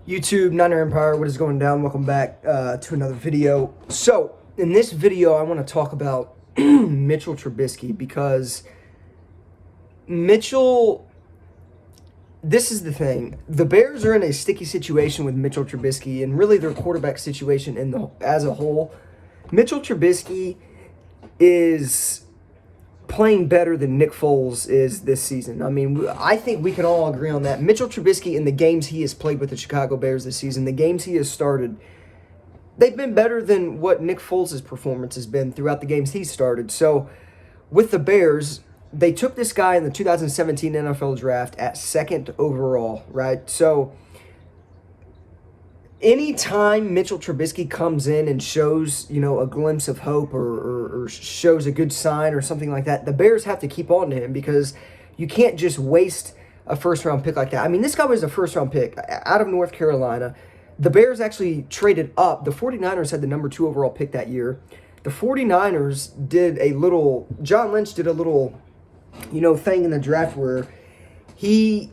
YouTube, Niner Empire, what is going down? Welcome back to another video. So, in this video, I want to talk about Mitchell Trubisky because Mitchell, this is the thing. The Bears are in a sticky situation with Mitchell Trubisky and really their quarterback situation as a whole. Mitchell Trubisky is playing better than Nick Foles is this season. I mean, I think we can all agree on that. Mitchell Trubisky, in the games he has played with the Chicago Bears this season, the games he has started, they've been better than what Nick Foles' performance has been throughout the games he started. So, with the Bears, they took this guy in the 2017 NFL Draft at second overall, right? So, anytime Mitchell Trubisky comes in and shows, a glimpse of hope or shows a good sign or something like that, the Bears have to keep on to him because you can't just waste a first-round pick like that. I mean, this guy was a first-round pick out of North Carolina. The Bears actually traded up. The 49ers had the number 2 overall pick that year. The 49ers John Lynch did a little, thing in the draft where he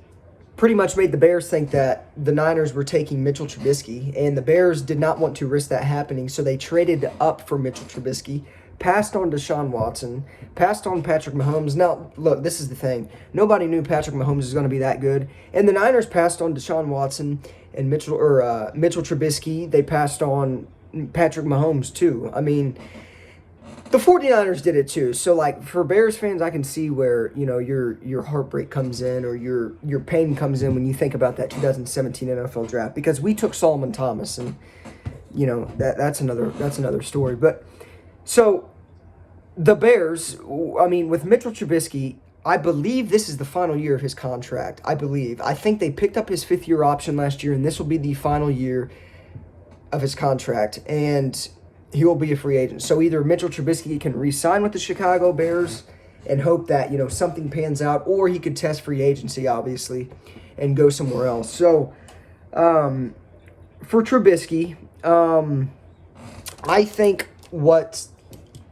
pretty much made the Bears think that the Niners were taking Mitchell Trubisky, and the Bears did not want to risk that happening, so they traded up for Mitchell Trubisky, passed on Deshaun Watson, passed on Patrick Mahomes. Now, look, this is the thing. Nobody knew Patrick Mahomes was going to be that good, and the Niners passed on Deshaun Watson and Mitchell Trubisky. They passed on Patrick Mahomes, too. I mean, the 49ers did it too. So, for Bears fans, I can see where, your heartbreak comes in or your pain comes in when you think about that 2017 NFL Draft, because we took Solomon Thomas, and, that's another story. But, so, the Bears, with Mitchell Trubisky, I believe this is the final year of his contract. I think they picked up his 5th-year option last year, and this will be the final year of his contract. And he will be a free agent. So either Mitchell Trubisky can re-sign with the Chicago Bears and hope that, something pans out, or he could test free agency, obviously, and go somewhere else. So, for Trubisky, I think what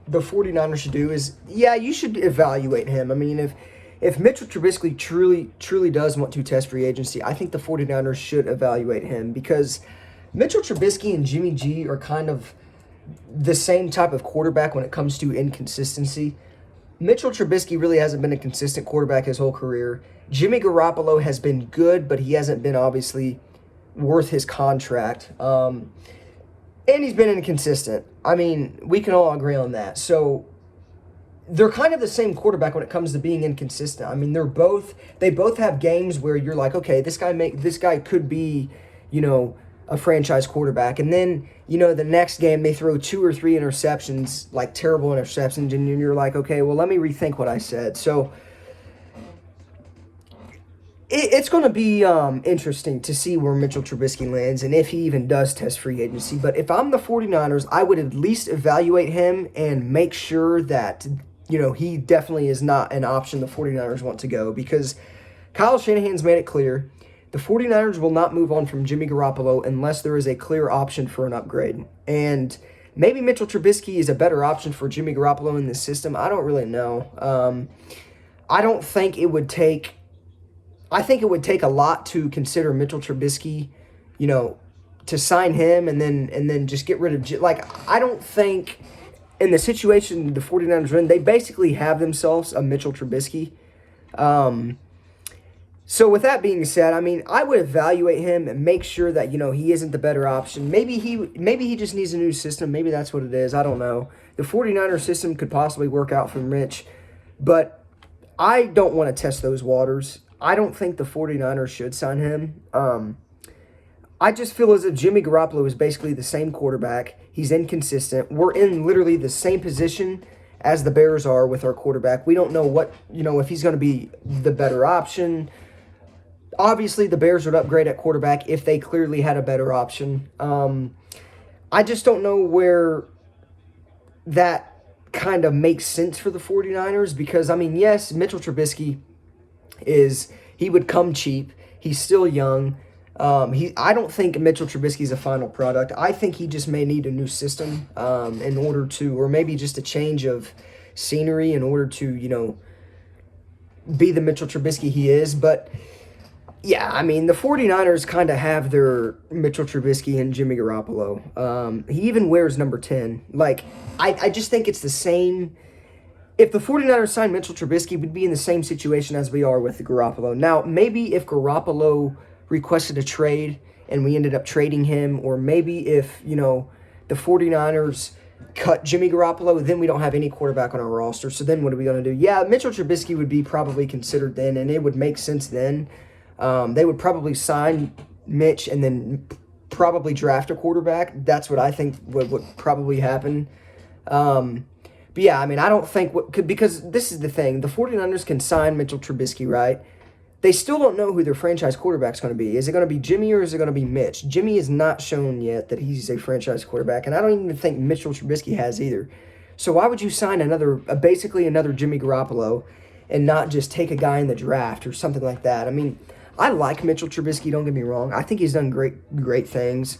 the 49ers should do is, you should evaluate him. I mean, if Mitchell Trubisky truly does want to test free agency, I think the 49ers should evaluate him, because Mitchell Trubisky and Jimmy G are kind of the same type of quarterback when it comes to inconsistency. Mitchell Trubisky really hasn't been a consistent quarterback his whole career. Jimmy Garoppolo has been good, but he hasn't been obviously worth his contract. And he's been inconsistent. I mean, we can all agree on that. So they're kind of the same quarterback when it comes to being inconsistent. I mean, they both have games where you're like, okay, this guy could be, a franchise quarterback. And then, the next game they throw 2 or 3 interceptions, like terrible interceptions, and you're like, okay, well, let me rethink what I said. So it's going to be interesting to see where Mitchell Trubisky lands and if he even does test free agency. But if I'm the 49ers, I would at least evaluate him and make sure that, he definitely is not an option the 49ers want to go, because Kyle Shanahan's made it clear the 49ers will not move on from Jimmy Garoppolo unless there is a clear option for an upgrade. And maybe Mitchell Trubisky is a better option for Jimmy Garoppolo in this system. I don't really know. I think it would take a lot to consider Mitchell Trubisky, to sign him and then just get rid of, I don't think in the situation the 49ers are in, they basically have themselves a Mitchell Trubisky. So with that being said, I would evaluate him and make sure that, he isn't the better option. Maybe he just needs a new system. Maybe that's what it is. I don't know. The 49er system could possibly work out for Mitch, but I don't want to test those waters. I don't think the 49ers should sign him. I just feel as if Jimmy Garoppolo is basically the same quarterback. He's inconsistent. We're in literally the same position as the Bears are with our quarterback. We don't know what, if he's going to be the better option. Obviously, the Bears would upgrade at quarterback if they clearly had a better option. I just don't know where that kind of makes sense for the 49ers because, yes, Mitchell Trubisky he would come cheap. He's still young. I don't think Mitchell Trubisky is a final product. I think he just may need a new system in order to, or maybe just a change of scenery in order to, be the Mitchell Trubisky he is. But Yeah, I mean, the 49ers kind of have their Mitchell Trubisky and Jimmy Garoppolo. He even wears number 10. Like, I just think it's the same. If the 49ers signed Mitchell Trubisky, we'd be in the same situation as we are with Garoppolo. Now, maybe if Garoppolo requested a trade and we ended up trading him, or maybe if, the 49ers cut Jimmy Garoppolo, then we don't have any quarterback on our roster. So then what are we going to do? Yeah, Mitchell Trubisky would be probably considered then, and it would make sense then. They would probably sign Mitch and then probably draft a quarterback. That's what I think would probably happen. But yeah, I mean, I don't think because this is the thing. The 49ers can sign Mitchell Trubisky, right? They still don't know who their franchise quarterback's going to be. Is it going to be Jimmy or is it going to be Mitch? Jimmy has not shown yet that he's a franchise quarterback, and I don't even think Mitchell Trubisky has either. So why would you sign basically another Jimmy Garoppolo and not just take a guy in the draft or something like that? I mean, I like Mitchell Trubisky, don't get me wrong. I think he's done great things.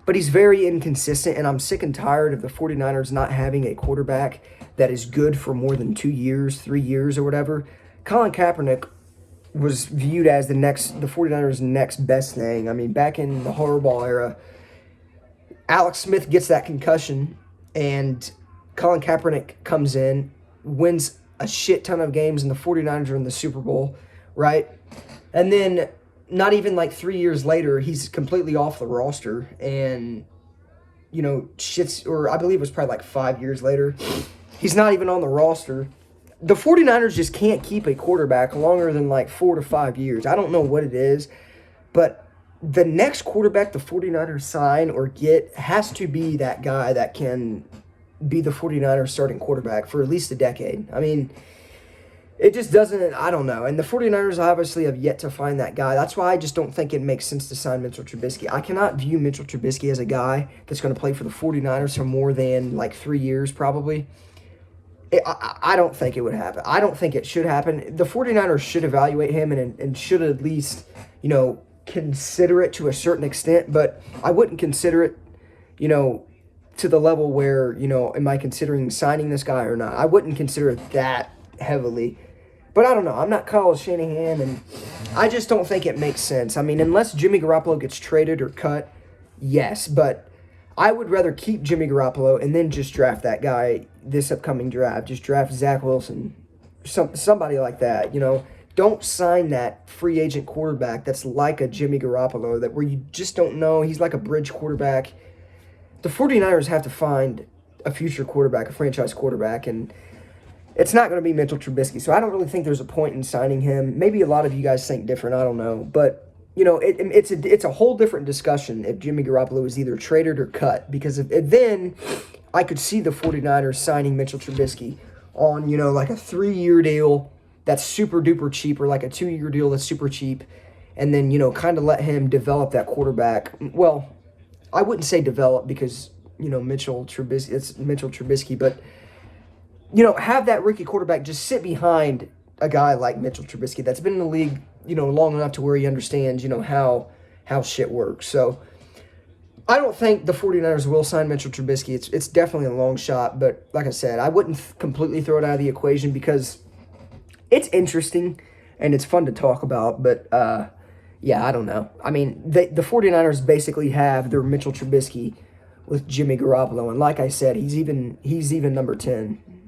But he's very inconsistent, and I'm sick and tired of the 49ers not having a quarterback that is good for more than 2 years, 3 years, or whatever. Colin Kaepernick was viewed as the 49ers' next best thing. I mean, back in the Harbaugh era, Alex Smith gets that concussion, and Colin Kaepernick comes in, wins a shit ton of games, and the 49ers are in the Super Bowl, right? And then not even like 3 years later, he's completely off the roster, and, I believe it was probably like 5 years later, he's not even on the roster. The 49ers just can't keep a quarterback longer than like 4 to 5 years. I don't know what it is, but the next quarterback the 49ers sign or get has to be that guy that can be the 49ers starting quarterback for at least a decade. I mean, it just doesn't, I don't know. And the 49ers obviously have yet to find that guy. That's why I just don't think it makes sense to sign Mitchell Trubisky. I cannot view Mitchell Trubisky as a guy that's going to play for the 49ers for more than like 3 years probably. I don't think it would happen. I don't think it should happen. The 49ers should evaluate him and should at least, consider it to a certain extent. But I wouldn't consider it, to the level where, am I considering signing this guy or not? I wouldn't consider it that heavily. But I don't know. I'm not Kyle Shanahan, and I just don't think it makes sense. I mean, unless Jimmy Garoppolo gets traded or cut, yes. But I would rather keep Jimmy Garoppolo and then just draft that guy this upcoming draft. Just draft Zach Wilson, somebody like that, Don't sign that free agent quarterback that's like a Jimmy Garoppolo, where you just don't know. He's like a bridge quarterback. The 49ers have to find a future quarterback, a franchise quarterback, and it's not going to be Mitchell Trubisky. So I don't really think there's a point in signing him. Maybe a lot of you guys think different. I don't know. But, it's a whole different discussion if Jimmy Garoppolo is either traded or cut. Because then I could see the 49ers signing Mitchell Trubisky on, like a 3-year deal that's super duper cheap, or like a 2-year deal that's super cheap. And then, kind of let him develop that quarterback. Well, I wouldn't say develop because, Mitchell Trubisky, but, have that rookie quarterback just sit behind a guy like Mitchell Trubisky that's been in the league, long enough to where he understands, how shit works. So I don't think the 49ers will sign Mitchell Trubisky. It's definitely a long shot, but like I said, I wouldn't completely throw it out of the equation because it's interesting and it's fun to talk about, but yeah, I don't know. I mean, the 49ers basically have their Mitchell Trubisky with Jimmy Garoppolo, and like I said, he's even number 10.